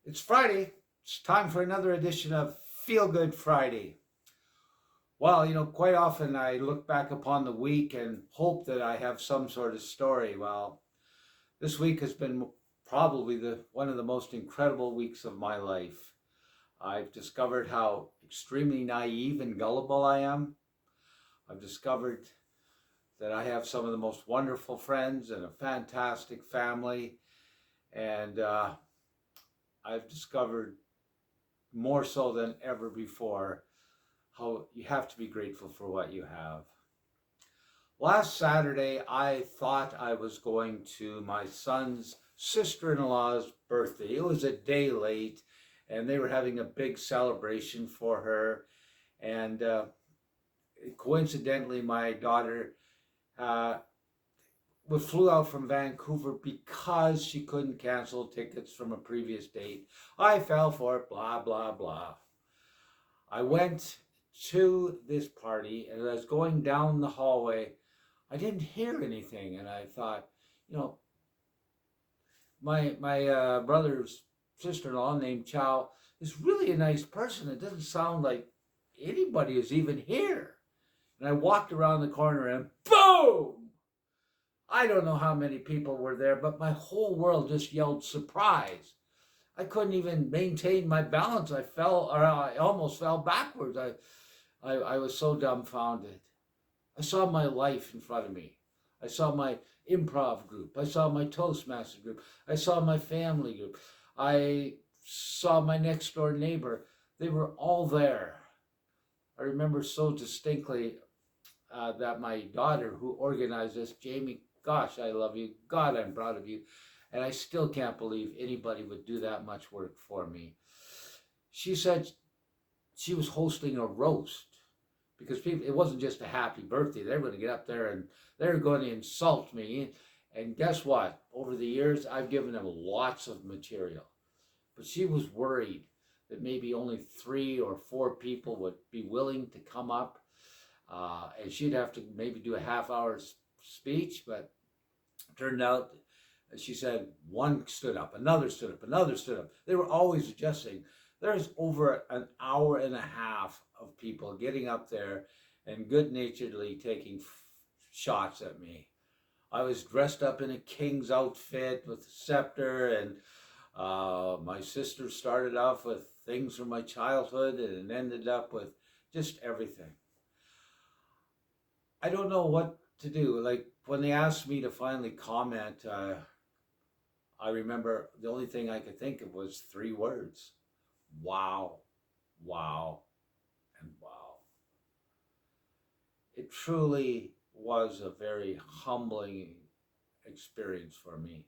It's Friday. It's time for another edition of Feel Good Friday. Well, quite often I look back upon the week and hope that I have some sort of story. Well, this week has been probably one of the most incredible weeks of my life. I've discovered how extremely naive and gullible I am. I've discovered that I have some of the most wonderful friends and a fantastic family. And I've discovered more so than ever before how you have to be grateful for what you have. Last Saturday, I thought I was going to my son's sister-in-law's birthday. It was a day late, and they were having a big celebration for her. And coincidentally, my daughter we flew out from Vancouver because she couldn't cancel tickets from a previous date. I fell for it, blah, blah, blah. I went to this party, and as I was going down the hallway, I didn't hear anything, and I thought, my brother's sister-in-law named Chow is really a nice person. It doesn't sound like anybody is even here. And I walked around the corner, and boom! I don't know how many people were there, but my whole world just yelled surprise. I couldn't even maintain my balance. I almost fell backwards. I was so dumbfounded. I saw my life in front of me. I saw my improv group. I saw my Toastmaster group. I saw my family group. I saw my next door neighbor. They were all there. I remember so distinctly that my daughter, who organized this, Jamie, gosh, I love you. God, I'm proud of you. And I still can't believe anybody would do that much work for me. She said she was hosting a roast because it wasn't just a happy birthday. They were going to get up there and they were going to insult me. And guess what? Over the years, I've given them lots of material. But she was worried that maybe only 3 or 4 people would be willing to come up. And she'd have to maybe do a half-hour speech, but turned out, she said, one stood up, another stood up, another stood up. They were always adjusting. There's over an hour and a half of people getting up there and good-naturedly taking shots at me. I was dressed up in a king's outfit with a scepter, and my sister started off with things from my childhood and ended up with just everything. I don't know what to do. Like, when they asked me to finally comment, I remember the only thing I could think of was 3 words. Wow, wow, and wow. It truly was a very humbling experience for me.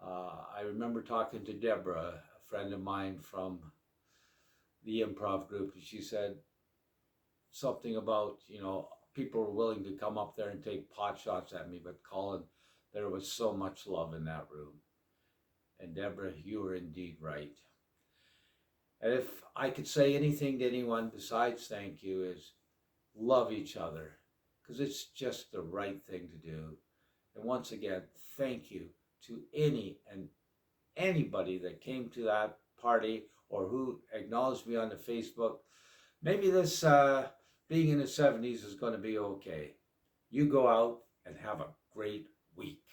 I remember talking to Deborah, a friend of mine from the improv group, and she said something about, people were willing to come up there and take pot shots at me, but Colin, there was so much love in that room. And Deborah, you were indeed right. And if I could say anything to anyone besides thank you, is love each other, because it's just the right thing to do. And once again, thank you to anybody that came to that party or who acknowledged me on the Facebook. Maybe this being in the 70s is going to be okay. You go out and have a great week.